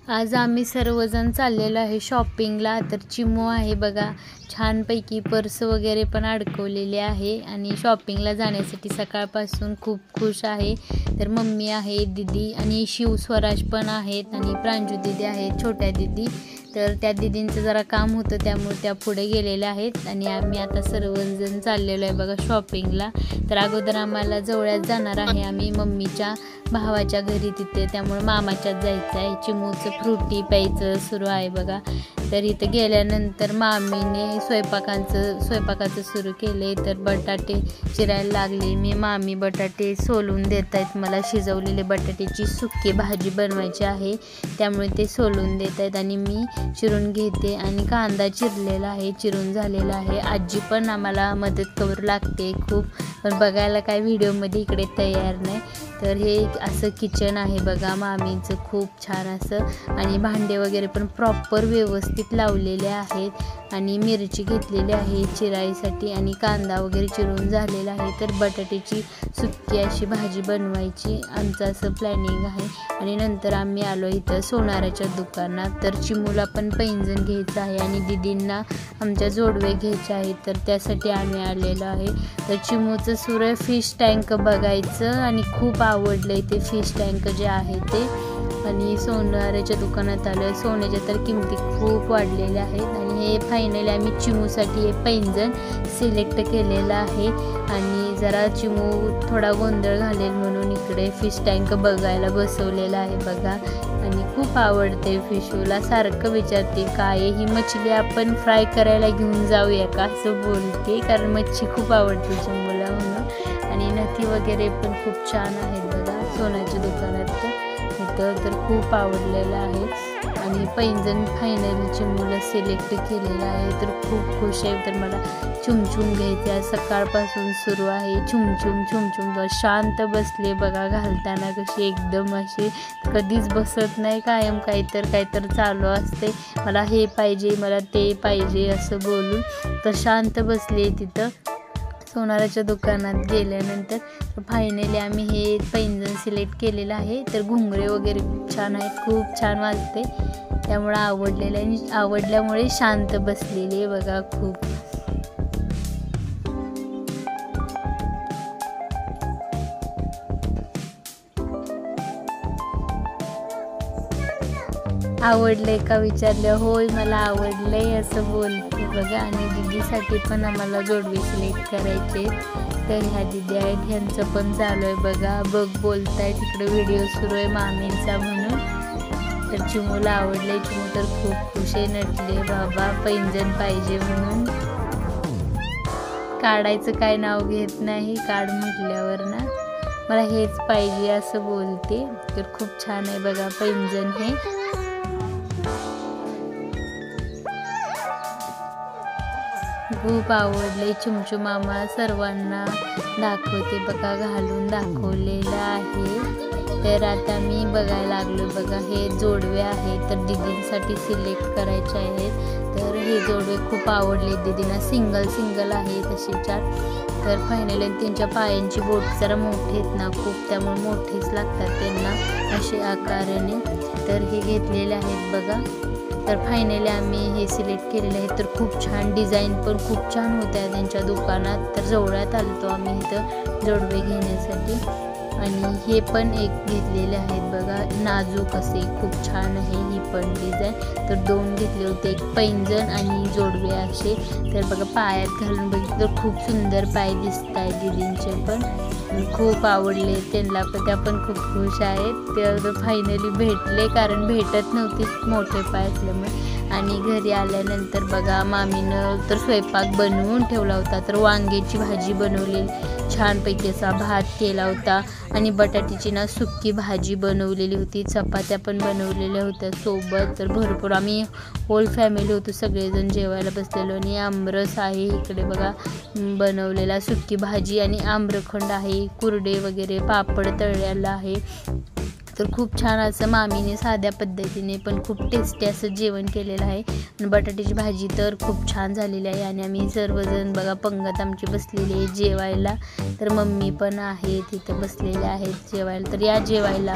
आज आम्ही सर्वजण चाललेलो आहे शॉपिंगला। तर चिमू आहे बघा, छानपैकी पर्स वगैरे पण अडकवलेली आहे आणि शॉपिंगला जाण्यासाठी सकाळपासून खूप खुश आहे। तर मम्मी आहे, दीदी आणि शिव स्वराज पण आहेत आणि प्रांजू दीदी आहेत, छोट्या दीदी। तर त्या दीदींचं जरा काम होतं त्यामुळे त्या पुढे गेलेल्या आहेत आणि आम्ही आता सर्वजण चाललेलो आहे बघा शॉपिंगला। तर अगोदर आम्हाला जवळच जाणार आहे आम्ही मम्मीच्या भावाच्या घरी तिथे, त्यामुळे मामाच्यात जायचं आहे। चिमूचं फ्रुटी प्यायचं सुरू आहे बघा। तर इथं गेल्यानंतर मामीने स्वयंपाकाचं सुरू केले। तर बटाटे चिरायला लागले मी, मामी बटाटे सोलून देत आहेत मला। शिजवलेले बटाट्याची सुकी भाजी बनवायची आहे त्यामुळे ते सोलून देत आहेत आणि मी चिरून घेते आणि कांदा चिरलेला आहे, चिरून झालेला आहे। आजी पण आम्हाला मदत करू लागते खूप, पण बघायला काय व्हिडिओमध्ये इकडे तयार नाही। तर हे असं किचन आहे बघा मामींचं, खूप छान असं, आणि भांडे वगैरे पण प्रॉपर व्यवस्थित लावलेले आहेत आणि मिरची घेतलेली आहे चिराईसाठी आणि कांदा वगैरे चिरून झालेला आहे। तर बटाट्याची सुक्की अशी भाजी बनवायची आमचं असं प्लॅनिंग आहे। आणि नंतर आम्ही आलो इथं सोनाराच्या दुकानात। तर चिमूला पण पैंजण घ्यायचं आहे आणि दीदींना आमच्या जोडवे घ्यायचे आहेत, तर त्यासाठी आम्ही आलेलो आहे। तर चिमूचं सुरू फिश टँक बघायचं आणि खूप आवडलं ते फिश टँक जे आहे ते। आणि सोनाराच्या दुकानात आलो आहे, सोन्याच्या तर किमती खूप वाढलेल्या आहेत आणि हे फायनली आम्ही चिमूसाठी हे पैंजण सिलेक्ट केलेलं आहे। आणि जरा चिमू थोडा गोंधळ घालेल म्हणून इकडे फिश टँक बघायला बसवलेला आहे बघा। आणि खूप आवडते फिशूला, सारखं विचारते काय ही मछली आपण फ्राय करायला घेऊन जाऊया का असं बोलते, कारण मच्छी खूप आवडते चिमूला म्हणून। आणि नथी वगैरे पण खूप छान आहेत बघा सोन्याच्या दुकानात इथं, तर खूप आवडलेलं आहे। आणि पैंजण फायनली चिमूला सिलेक्ट केलेलं आहे, तर खूप खुश आहे। तर मला चुमचुम घ्यायचे आहे, सकाळपासून सुरू आहे चुमचुम चुमचुम। शांत बसले बघा घालताना, कशी एकदम अशी कधीच बसत नाही, कायम काहीतर चालू असते, मला हे पाहिजे मला ते पाहिजे असं बोलून। तर शांत बसले तिथं सोनाराच्या दुकानात गेल्यानंतर। फायनली आम्ही हे पैंजण सिलेक्ट केलेलं आहे। तर घुंगरे वगैरे खूप छान आहेत, खूप छान वाजते, त्यामुळे आवडलेलं आहे आणि आवडल्यामुळे शांत बसलेली आहे बघा खूप। आवडलंय का विचारलं, होय मला आवडलंय असं बोलते बघा। आणि दीदीसाठी पण आम्हाला जोडवे सिलेक्ट करायचे, तर ह्या दीदी आहेत, ह्यांचं पण चालू आहे बघा, बघ बोलताय तिकडे व्हिडिओ सुरू आहे मामींचा म्हणून। तर चिमूला आवडले, चिमू तर खूप खुश आहे, नटले बाबा पैंजण पाहिजे म्हणून। काढायचं काय नाव घेत नाही, काढ म्हटल्यावर ना मला हेच पाहिजे असं बोलते। तर खूप छान आहे बघा पैंजण हे। खूप आवडले चिमचू मामा सर्वांना दाखवते बघा, घालून दाखवलेलं आहे। तर आता मी बघायला लागलो बघा, हे जोडवे आहेत तर दीदींसाठी सिलेक्ट करायचे आहेत। तर हे जोडवे खूप आवडले दीदींना, सिंगल आहे तसे 4। तर फायनली त्यांच्या पायांची बोट जरा मोठे आहेत ना खूप, त्यामुळे मोठेच लागतात त्यांना असे आकाराने। तर हे घेतलेले आहेत बघा। तर फायनली आम्ही हे सिलेक्ट केलेलं आहे। तर खूप छान डिझाईन पण खूप छान होत्या त्यांच्या दुकानात, तर जवळात आलतो आम्ही इथं जोडवे घेण्यासाठी। आणि हे पण एक घेतलेले आहेत बघा, नाजूक असे, खूप छान आहे ही पण डिझाईन। तर 2 घेतले होते, एक पैंजण आणि जोडवे असे। तर बघा पायात घालून बघितलं तर खूप सुंदर पाय दिसत आहेत दीदींचे पण, खूप आवडले त्यांना पण, त्या पण खूप खुश आहेत। तर फायनली भेटले, कारण भेटत नव्हते मोठे पाय असल्यामुळे। आणि घरी आल्यानंतर बघा मामीनं तर स्वयंपाक बनवून ठेवला होता, तर वांग्याची भाजी बनवलेली छानपैकी, असा भात केला होता आणि बटाट्याची ना सुक्की भाजी बनवलेली होती, चपात्या पण बनवलेल्या होत्या सोबत। तर भरपूर आम्ही होल फॅमिली होतो, सगळेजण जेवायला बसलेलो। आणि आमरस आहे इकडे बघा बनवलेला, सुक्की भाजी आणि आम्रखंड आहे, कुरडे वगैरे, पापड तळलेला आहे। तर खूप छान असं मामीने साध्या पद्धतीने पण खूप टेस्टी असं जेवण केलेलं आहे। आणि बटाट्याची भाजी तर खूप छान झालेली आहे। आणि आम्ही सर्वजण बघा पंगत आमची बसलेली आहे जेवायला, तर मम्मी पण आहे तिथं बसलेले आहेत जेवायला, तर या जेवायला।